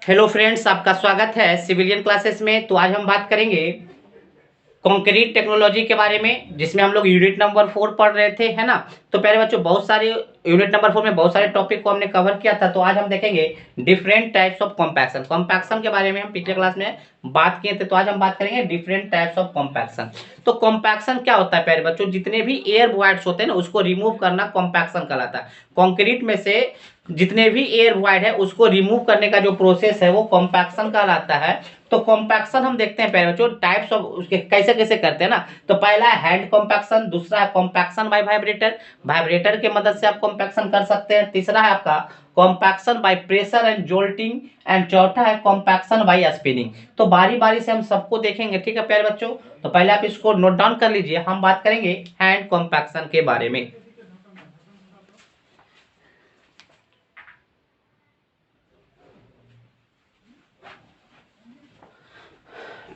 Hello friends, आपका स्वागत है सिविलियन क्लासेस में। तो आज हम बात करेंगे कंक्रीट टेक्नोलॉजी के बारे में, जिसमें हम लोग यूनिट नंबर 4 पढ़ रहे थे, है ना। तो पहले बच्चों बहुत सारे यूनिट नंबर 4 में बहुत सारे टॉपिक को हमने कवर किया था। तो आज हम देखेंगे different types of compaction. Compaction के बारे में हम पिछले क्लास में बात किए थे, तो आज हम बात करेंगे डिफरेंट टाइप्स ऑफ कॉम्पैक्शन। तो कॉम्पैक्शन क्या होता है पहले बच्चों, जितने भी एयर वॉइड्स होते हैं ना उसको रिमूव करना कॉम्पैक्शन कहलाता है। कंक्रीट में से जितने भी एयर वॉइड है उसको रिमूव करने का जो प्रोसेस है वो कॉम्पैक्शन कहलाता है। तो कॉम्पैक्शन हम देखते हैं पहले बच्चों टाइप्स ऑफ उसके कैसे कैसे करते हैं ना। तो पहला है हैंड कॉम्पैक्शन, दूसरा है कॉम्पैक्शन बाय वाइब्रेटर, वाइब्रेटर के मदद से आप कॉम्पैक्शन कर सकते हैं। तीसरा है आपका compaction by pressure and jolting, and चौथा है कॉम्पैक्शन बाय स्पिनिंग। तो बारी बारी से हम सबको देखेंगे, ठीक है प्यारे बच्चों। तो पहले आप इसको नोट डाउन कर लीजिए, हम बात करेंगे हैंड कॉम्पैक्शन के बारे में।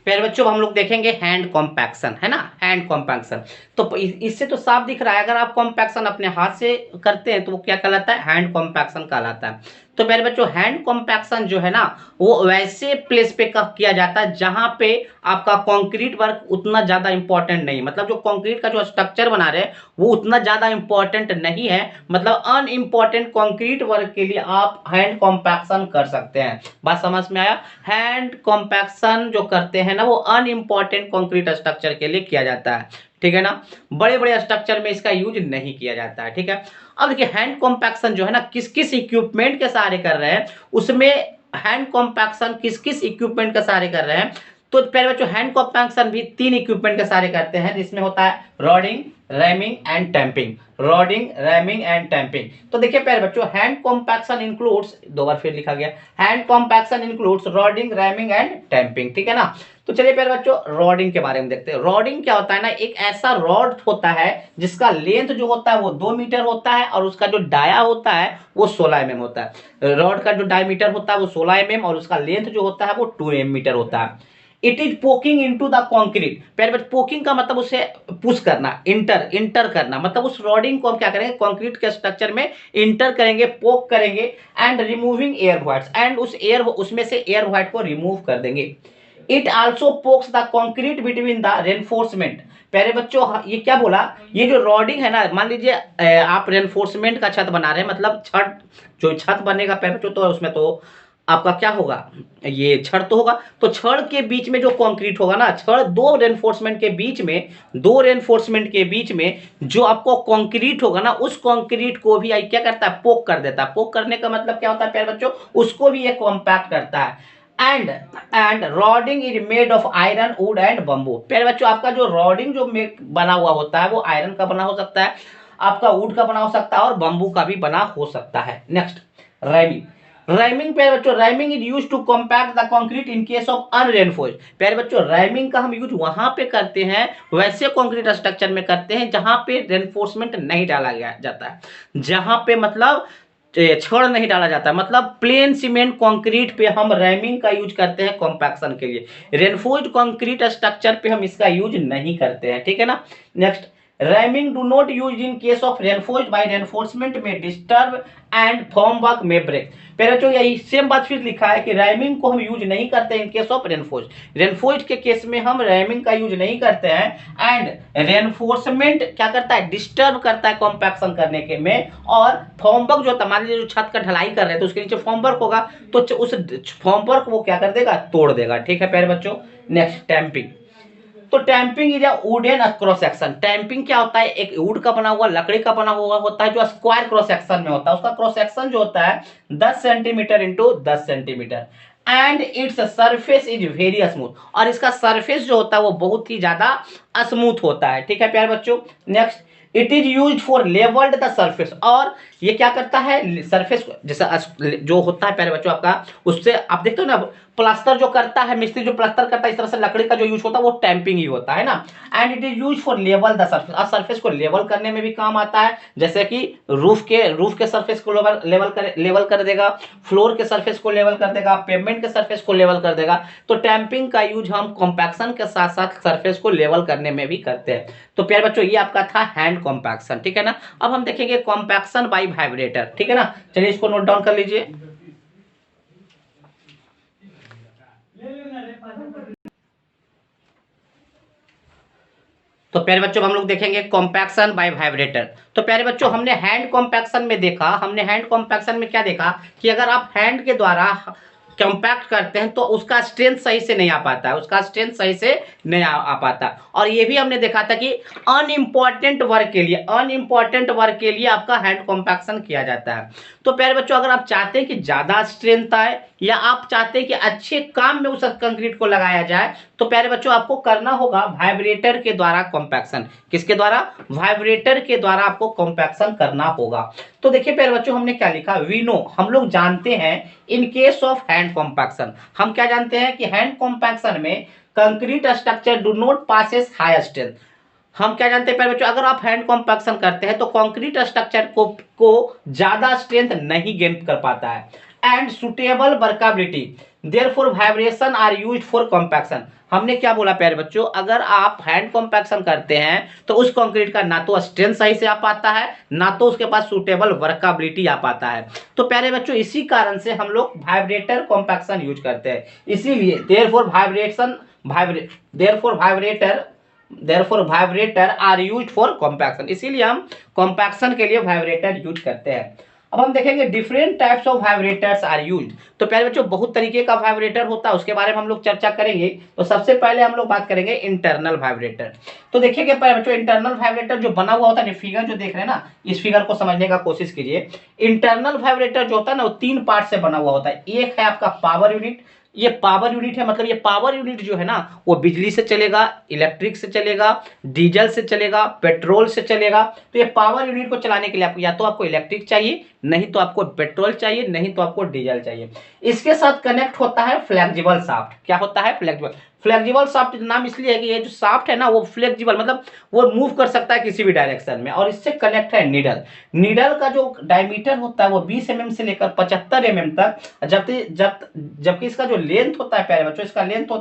फिर बच्चों हम लोग देखेंगे हैंड कॉम्पैक्शन, है ना, हैंड कॉम्पैक्शन। तो इससे तो साफ दिख रहा है, अगर आप कॉम्पैक्शन अपने हाथ से करते हैं तो वो क्या कहलाता है, हैंड कॉम्पैक्शन कहलाता है। तो मेरे बच्चों हैंड कॉम्पैक्शन जो है ना वो वैसे प्लेस पे किया जाता है जहां पे आपका कंक्रीट वर्क उतना ज्यादा इंपॉर्टेंट नहीं, मतलब जो कंक्रीट का जो स्ट्रक्चर बना रहे हैं वो उतना ज्यादा इंपॉर्टेंट नहीं है, मतलब अनइम्पॉर्टेंट कंक्रीट वर्क के लिए आप हैंड कॉम्पैक्शन कर सकते हैं। बात समझ में आया। हैंड कॉम्पैक्शन जो करते हैं ना वो अनइम्पॉर्टेंट कंक्रीट स्ट्रक्चर के लिए किया जाता है, ठीक है ना। बड़े बड़े स्ट्रक्चर में इसका यूज नहीं किया जाता है, ठीक है। अब देखिए हैंड कॉम्पैक्शन जो है ना किस किस इक्विपमेंट के सहारे कर रहे हैं, उसमें हैंड कॉम्पैक्शन किस किस इक्विपमेंट के सहारे कर रहे हैं। तो पहले बच्चों हैंड कॉम्पैक्शन भी 3 इक्विपमेंट के सहारे करते हैं, जिसमें होता है rodding, ramming and tamping. Rodding, ramming and tamping. तो देखिए प्यारे बच्चों हैंड कॉम्पैक्शन इंक्लूड्स, दो बार फिर लिखा गया, hand compaction includes rodding, ramming and tamping, ठीक है ना। तो चलिए प्यारे बच्चों रॉडिंग के बारे में देखते हैं। रॉडिंग क्या होता है ना, एक ऐसा रॉड होता है जिसका लेंथ जो होता है वो 2 मीटर होता है और उसका जो डाया होता है वो 16 mm होता है। रॉड का जो डायमीटर होता है वो 16 mm और उसका लेंथ जो होता है वो 2 मीटर होता है। It is poking into the concrete. पहले पोकिंग का मतलब उसे पुश करना, इंटर इंटर करना, मतलब उस रॉडिंग को हम क्या करेंगे कंक्रीट के स्ट्रक्चर में इंटर करेंगे, पोक करेंगे, and removing air whites, and उस एयर उसमें से एयर व्हाइट को रिमूव कर देंगे। It also pox the concrete between the reinforcement. प्यारे बच्चों ये क्या बोला, ये जो रॉडिंग है ना, मान लीजिए आप रेनफोर्समेंट का छत बना रहे हैं, मतलब छत जो छत बनेगा प्यारे बच्चों तो उसमें तो आपका क्या होगा, ये छड़ तो होगा। तो छड़ के बीच में जो कंक्रीट होगा ना, छड़ दो रेनफोर्समेंट के बीच में, दो रेनफोर्समेंट के बीच में जो आपको कंक्रीट होगा ना उस कंक्रीट को भी क्या करता है, पोक कर देता है। पोक करने का मतलब क्या होता है प्यारे बच्चों, उसको भी ये कॉम्पैक्ट करता है। And rodding is made of iron, wood and bamboo. प्यारे बच्चों आपका जो रॉडिंग जो बना हुआ होता है वो आयरन का बना हो सकता है, आपका वुड का बना हो सकता है और बम्बू का भी बना हो सकता है। Next rhyming. राइमिंग प्यारे बच्चों, ramming is use to compact the concrete in case of unreinforced. प्यारे बच्चों राइमिंग का हम यूज वहां पे करते हैं, वैसे कंक्रीट स्ट्रक्चर में करते हैं जहां पे रेनफोर्समेंट नहीं डाला गया जाता है, जहां पे मतलब छड़ नहीं डाला जाता है, मतलब प्लेन सीमेंट कंक्रीट पे हम रैमिंग का यूज करते हैं कॉम्पैक्शन के लिए। रेनफोर्स्ड कंक्रीट स्ट्रक्चर पे हम इसका यूज नहीं करते हैं, ठीक है ना। Next ramming do not use in case of reinforced by reinforcement में डिस्टर्ब एंड फॉर्मवर्क में ब्रेक। पहले तो यही सेम बात फिर लिखा है कि रैमिंग को हम यूज नहीं करते इन केस ऑफ रेनफोर्स्ड। रेनफोर्स्ड के केस में हम रैमिंग का यूज नहीं करते हैं, एंड रेनफोर्समेंट क्या करता है, डिस्टर्ब करता है कॉम्पैक्शन करने के में। और फॉर्मवर्क जो मान लीजिए जो छत का ढलाई कर रहे हैं तो उसके नीचे फॉर्मवर्क होगा तो उस फॉर्मवर्क वो क्या कर देगा, तोड़ देगा, ठीक है प्यारे बच्चों। Next tamping. तो tamping is a wooden cross section. Tamping क्या होता है, एक वुड का बना हुआ, लकड़ी का बना हुआ होता है जो स्क्वायर क्रॉस सेक्शन में होता है। उसका क्रॉस सेक्शन जो होता है 10 centimetre into 10 centimetre, and its surface is very smooth. और इसका सरफेस जो होता है वो बहुत ही ज्यादा स्मूथ होता है, ठीक है प्यारे बच्चों। Next it is use for levelled the surface. और ये क्या करता है, सरफेस जैसा जो होता है प्यारे बच्चों आपका, उससे आप देखते हो ना प्लास्टर जो करता है, मिस्त्री जो प्लास्टर करता है, इस तरह से लकड़ी का जो यूज होता है वो टैंपिंग ही होता है ना। And it is use for level the surface. और सरफेस को लेवल करने में भी काम आता है, जैसे कि रूफ के सरफेस को लेवल कर देगा, फ्लोर के सरफेस को लेवल कर देगा, पेवमेंट के सरफेस को लेवल कर देगा। तो टैंपिंग का यूज हम कॉम्पैक्शन के साथ साथ सरफेस को लेवल करने में भी करते हैं। तो प्यारे बच्चों ये आपका था हैंड कॉम्पैक्शन, ठीक है ना। अब हम देखेंगे कॉम्पैक्शन बाय वाइब्रेटर, ठीक है ना। चलिए इसको नोट डाउन कर लीजिए। तो प्यारे बच्चों हम लोग देखेंगे कॉम्पैक्शन बाय वाइब्रेटर। तो प्यारे बच्चों हमने हैंड कॉम्पैक्शन में देखा, हमने हैंड कॉम्पैक्शन में क्या देखा कि अगर आप हैंड के द्वारा कॉम्पैक्ट करते हैं तो उसका स्ट्रेंथ सही से नहीं आ पाता है, उसका स्ट्रेंथ सही से नहीं आ पाता। और ये भी हमने देखा था कि अनइम्पॉर्टेंट वर्क के लिए, अनइम्पॉर्टेंट वर्क के लिए आपका हैंड कॉम्पैक्शन किया जाता है। तो प्यारे बच्चों अगर आप चाहते हैं कि ज़्यादा स्ट्रेंथ आए या आप चाहते हैं कि अच्छे काम में उस कंक्रीट को लगाया जाए, तो प्यारे बच्चों आपको करना होगा वाइब्रेटर के द्वारा कॉम्पैक्शन। किसके द्वारा? वाइब्रेटर के द्वारा आपको कॉम्पैक्शन करना होगा। तो देखिए प्यारे बच्चों हमने क्या लिखा, वी नो, हम लोग जानते हैं इन केस ऑफ हैंड कॉम्पैक्शन, हम क्या जानते हैं कि हैंड कॉम्पैक्शन में concrete structure do not passes high strength. हम क्या जानते हैं प्यारे बच्चों, अगर आप हैंड कॉम्पैक्शन करते हैं तो कंक्रीट स्ट्रक्चर को ज्यादा स्ट्रेंथ नहीं गेन कर पाता है। And suitable workability, therefore vibration are used for compaction. हमने क्या बोला प्यारे बच्चों, अगर आप हैंड कॉम्पैक्शन करते हैं तो उस कंक्रीट का ना तो स्ट्रेंथ सही से आ पाता है, ना तो उसके पास सुटेबल वर्कबिलिटी आ पाता है। तो प्यारे बच्चों इसी कारण से हम लोग वाइब्रेटर कॉम्पैक्शन यूज करते हैं। इसीलिए therefore vibrator are used for compaction, इसीलिए हम कॉम्पैक्शन के लिए वाइब्रेटर यूज करते हैं। अब हम देखेंगे different types of vibrators are used. तो प्यारे बच्चों बहुत तरीके का वाइब्रेटर होता है, उसके बारे में हम लोग चर्चा करेंगे। तो सबसे पहले हम लोग बात करेंगे इंटरनल वाइब्रेटर। तो देखिए प्यारे बच्चों इंटरनल वाइब्रेटर जो बना हुआ होता है, फिगर जो देख रहे हैं ना, इस फिगर को समझने का कोशिश कीजिए। इंटरनल वाइब्रेटर जो होता है ना वो तीन पार्ट से बना हुआ होता है। एक है आपका पावर यूनिट, ये पावर यूनिट है, मतलब ये पावर यूनिट जो है ना वो बिजली से चलेगा, इलेक्ट्रिक से चलेगा, डीजल से चलेगा, पेट्रोल से चलेगा। तो ये पावर यूनिट को चलाने के लिए आपको या तो आपको इलेक्ट्रिक चाहिए, नहीं तो आपको पेट्रोल चाहिए, नहीं तो आपको डीजल चाहिए। इसके साथ कनेक्ट होता है फ्लेक्सिबल शाफ्ट। क्या होता है? फ्लेक्सिबल। फ्लेक्सिबल शाफ्ट नाम इसलिए है कि ये जो शाफ्ट है ना वो फ्लेक्सिबल, मतलब वो मूव कर सकता है किसी भी डायरेक्शन में। और इससे कनेक्ट है नीडल। नीडल का जो डायमीटर होता है वो 20 mm से लेकर 75 mm तक, जबकि इसका जो लेंथ होता है प्यारे बच्चों, इसका लेंथ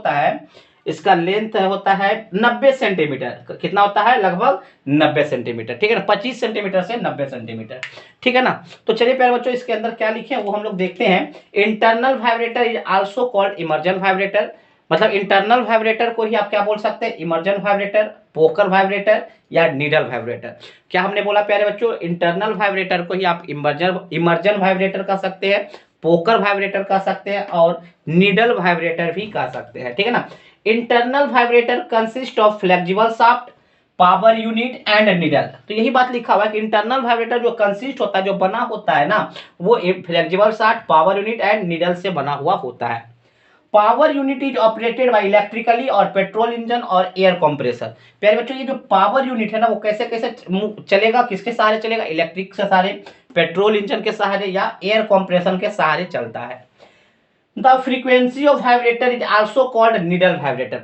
होता है 90 सेंटीमीटर। कितना होता है? लगभग 90 सेंटीमीटर, ठीक है ना, 25 सेंटीमीटर से 90 सेंटीमीटर, ठीक है ना। तो चलिए प्यारे बच्चों इसके अंदर क्या लिखे हैं वो हम लोग देखते हैं। Internal vibrator is also called immersion vibrator, मतलब इंटरनल वाइब्रेटर को ही आप क्या बोल सकते हैं? इमर्जन वाइब्रेटर, पोकर वाइब्रेटर या नीडल वाइब्रेटर। क्या हमने बोला प्यारे बच्चों? इंटरनल वाइब्रेटर को ही आप इमर्जन वाइब्रेटर कह सकते हैं, पोकर वाइब्रेटर कह सकते हैं और नीडल वाइब्रेटर भी कह सकते हैं, ठीक है ना। Internal vibrator consist of flexible shaft, power unit and needle. तो यही बात लिखा हुआ है कि इंटरनल वाइब्रेटर जो कंसिस्ट होता है, जो बना होता है ना, वो flexible shaft, power unit and needle से बना हुआ होता है। Power unit is operated by electrically और पेट्रोल इंजन और एयर कंप्रेसर। प्यारे बच्चों ये जो पावर यूनिट है ना वो कैसे कैसे चलेगा, किसके सहारे चलेगा? इलेक्ट्रिक के सहारे, पेट्रोल इंजन के सहारे या एयर कंप्रेशन के सहारे चलता है। The frequency of vibrator is also called needle vibrator.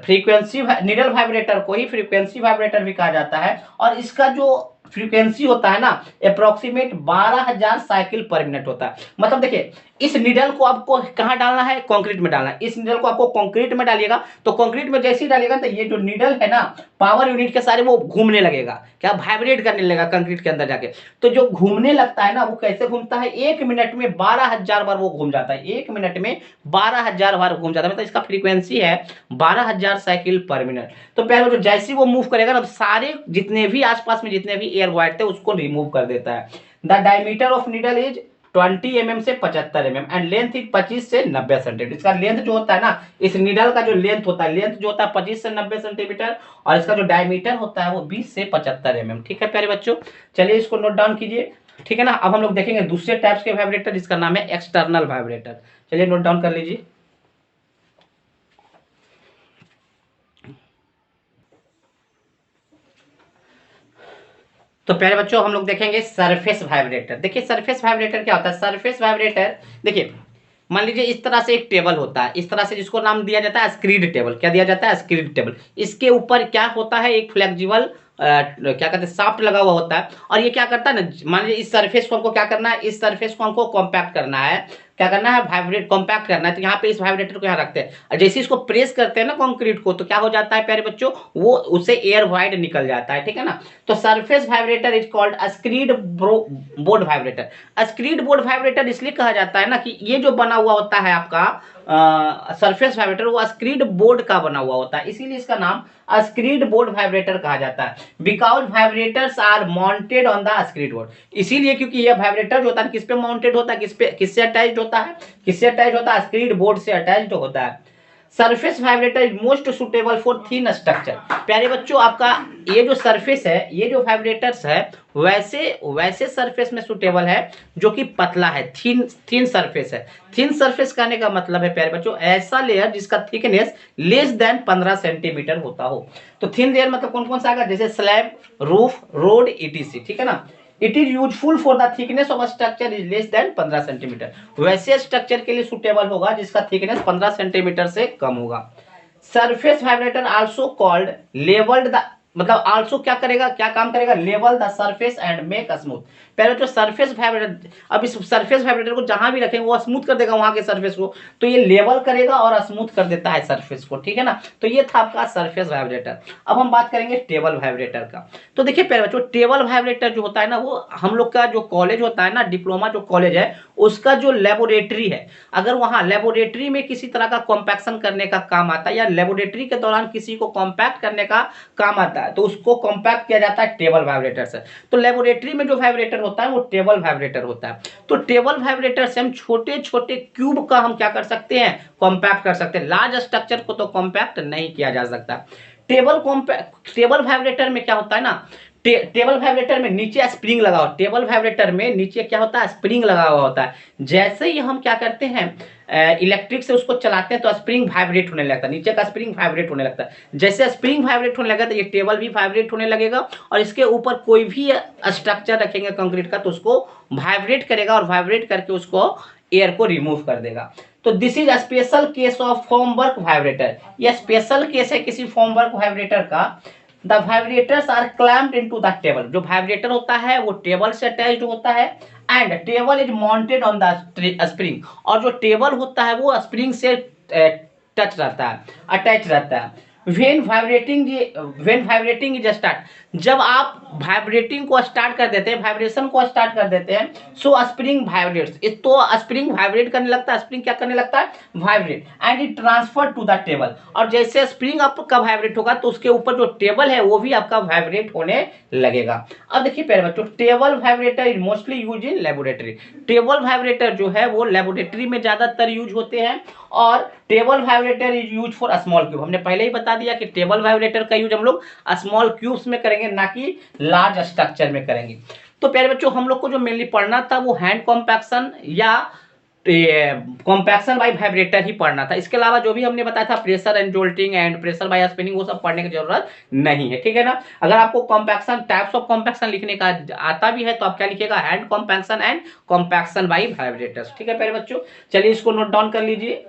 Needle vibrator को ही फ्रीक्वेंसी वाइब्रेटर भी कहा जाता है। और इसका जो फ्रीक्वेंसी होता है ना अप्रोक्सीमेट 12,000 साइकिल पर मिनट होता है। मतलब देखिए इस नीडल को आपको कहाँ डालना है? कंक्रीट में डालना है। इस नीडल को आपको कंक्रीट में डालिएगा तो कंक्रीट में जैसे ही डालिएगा तो ये जो नीडल है ना पावर यूनिट के सारे वो घूमने लगेगा, क्या वाइब्रेट करने लगेगा कंक्रीट के अंदर जाके। तो जो घूमने लगता है ना वो कैसे घूमता है? 1 मिनट में 12,000 बार वो घूम जाता है। 1 मिनट में 12,000 बार घूम जाता है, मतलब इसका फ्रीक्वेंसी है 12,000 साइकिल पर मिनट। तो पहले जो जैसे वो मूव करेगा ना सारे जितने भी आसपास में जितने भी एयर वाइट थे उसको रिमूव कर देता है। The diameter of needle is 20 mm से 75 mm एंड लेंथ इज 25 से 90 सेंटीमीटर। इसका लेंथ जो होता है ना, इस नीडल का जो लेंथ होता है 25 से 90 सेंटीमीटर और इसका जो डायमीटर होता है वो 20 से 75 mm। ठीक है प्यारे बच्चों, चलिए इसको नोट डाउन कीजिए, ठीक है ना। अब हम लोग देखेंगे दूसरे टाइप्स के वाइब्रेटर जिसका नाम है एक्सटर्नल वाइब्रेटर। चलिए नोट डाउन कर लीजिए। तो प्यारे बच्चों हम लोग देखेंगे सरफेस वाइब्रेटर। देखिए सरफेस वाइब्रेटर क्या होता है? सरफेस वाइब्रेटर देखिए मान लीजिए इस तरह से एक टेबल होता है, इस तरह से जिसको नाम दिया जाता है स्क्रीड टेबल। क्या दिया जाता है? Screed table. इसके ऊपर क्या होता है? एक फ्लेक्सिबल क्या कहते हैं शाफ्ट लगा हुआ होता है। और ये क्या करता है ना, मान लीजिए इस सरफेस को हमको क्या करना है? इस सरफेस को हमको कॉम्पैक्ट करना है। क्या करना है, वाइब्रेट कॉम्पैक्ट करना है। तो यहाँ पे इस वाइब्रेटर को यहाँ रखते हैं और जैसे इसको प्रेस करते हैं ना कंक्रीट को, तो क्या हो जाता है प्यारे बच्चों, वो उससे एयर वाइड निकल जाता है, ठीक है ना। तो surface vibrator is called screed board vibrator. Screed board vibrator इसलिए कहा जाता है ना कि ये जो बना हुआ होता है आपका सरफेस वाइब्रेटर, वो स्क्रीड बोर्ड का बना हुआ होता है, इसीलिए इसका नाम स्क्रीड बोर्ड वाइब्रेटर कहा जाता है। Because vibrators are mounted on the screed board, इसीलिए क्योंकि यह वाइब्रेटर जो होता है किस पे माउंटेड होता है, किससे अटैच्ड होता है, किससे अटैच होता है, स्क्रीड बोर्ड से अटैच्ड होता है। Surface vibrator is most suitable for thin structure. प्यारे बच्चों आपका ये जो सरफेस है, ये जो वाइब्रेटर्स है वैसे सरफेस में सुटेबल है जो कि पतला है, थिन सरफेस है। थिन सरफेस कहने का मतलब है प्यारे बच्चों ऐसा लेयर जिसका थिकनेस लेस देन 15 सेंटीमीटर होता हो। तो थिन लेयर मतलब कौन कौन सा आएगा, जैसे स्लैब, रूफ, रोड, ईटीसी, ठीक है ना। It is useful for the thickness of structure is less than 15 centimetre. वैसे स्ट्रक्चर के लिए सुटेबल होगा जिसका थिकनेस 15 सेंटीमीटर से कम होगा। Surface vibrator also called levelled the, मतलब आल्सो क्या करेगा, क्या काम करेगा, level the surface and make smooth. पहले जो सरफेस वाइब्रेटर, अब इस सरफेस वाइब्रेटर को जहां भी रखेंगे वो स्मूथ कर देगा वहां के सरफेस को, तो ये लेवल करेगा और स्मूथ कर देता है सरफेस को, ठीक है ना। तो ये था आपका सरफेस वाइब्रेटर। अब हम बात करेंगे टेबल वाइब्रेटर का। तो देखिए पहले बच्चों टेबल वाइब्रेटर जो होता है ना, वो हम लोग का जो कॉलेज होता है ना, डिप्लोमा जो कॉलेज है उसका जो लेबोरेटरी है, अगर वहां लेबोरेटरी में किसी तरह का कॉम्पैक्शन करने का काम आता है या लेबोरेटरी के दौरान किसी को कॉम्पैक्ट करने का काम आता है तो उसको कॉम्पैक्ट किया जाता है टेबल वाइब्रेटर से। तो लेबोरेटरी में जो वाइब्रेटर होता है वो टेबल वाइब्रेटर होता है। तो टेबल वाइब्रेटर से हम छोटे छोटे क्यूब का हम क्या कर सकते हैं, कॉम्पैक्ट कर सकते हैं। लार्ज स्ट्रक्चर को तो कॉम्पैक्ट नहीं किया जा सकता। टेबल वाइब्रेटर में क्या होता है ना, टेबल वाइब्रेटर में नीचे स्प्रिंग लगा हुआ, टेबल वाइब्रेटर में नीचे क्या होता है, स्प्रिंग लगा हुआ होता है। जैसे ही हम क्या करते हैं इलेक्ट्रिक से उसको चलाते हैं तो स्प्रिंग वाइब्रेट होने लगता है, नीचे का स्प्रिंग वाइब्रेट होने लगता है। जैसे स्प्रिंग वाइब्रेट होने लगेगा तो ये टेबल भी वाइब्रेट होने लगेगा और इसके ऊपर कोई भी स्ट्रक्चर रखेंगे कंक्रीट का तो उसको वाइब्रेट करेगा और वाइब्रेट करके उसको एयर को रिमूव कर देगा। तो this is special case of formwork vibrator. यह स्पेशल केस है किसी फॉर्मवर्क वाइब्रेटर का। The vibrators are clamped into the table. जो वाइब्रेटर होता है वो टेबल से अटैच्ड होता है and table is mounted on the spring. और जो टेबल होता है वो स्प्रिंग से टच रहता है, अटैच रहता है। व्हेन वाइब्रेटिंग इज स्टार्ट, जब आप वाइब्रेटिंग को स्टार्ट कर देते हैं, वाइब्रेशन को स्टार्ट कर देते हैं, सो स्प्रिंग वाइब्रेट्स, तो स्प्रिंग वाइब्रेट करने लगता है। स्प्रिंग क्या करने लगता है, vibrate, and it transfer to the table. और जैसे स्प्रिंग आपका वाइब्रेट होगा तो उसके ऊपर जो टेबल है वो भी आपका वाइब्रेट होने लगेगा। अब देखिए प्यारे बच्चों, table vibrator is mostly use in laboratory. Table vibrator जो है वो लेबोरेटरी में ज्यादातर यूज होते हैं और table vibrator is use for small cube. हमने पहले ही बता दिया कि टेबल वाइब्रेटर का यूज हम लोग स्मॉल क्यूब्स में करेंगे ना कि लार्ज स्ट्रक्चर में करेंगे। तो प्यारे बच्चों हम लोग को जो मेनली पढ़ना था वो हैंड कॉम्पैक्शन या कॉम्पैक्शन बाय वाइब्रेटर ही पढ़ना था। इसके अलावा जो भी हमने बताया था pressure and jolting and pressure by spinning वो सब पढ़ने की जरूरत नहीं है, ठीक है ना। अगर आपको कॉम्पैक्शन टाइप्स ऑफ कॉम्पैक्शन लिखने का आता भी है तो आप क्या लिखिएगा, hand compaction and compaction by vibrators, ठीक है प्यारे बच्चों। चलिए इसको नोट डाउन कर लीजिए।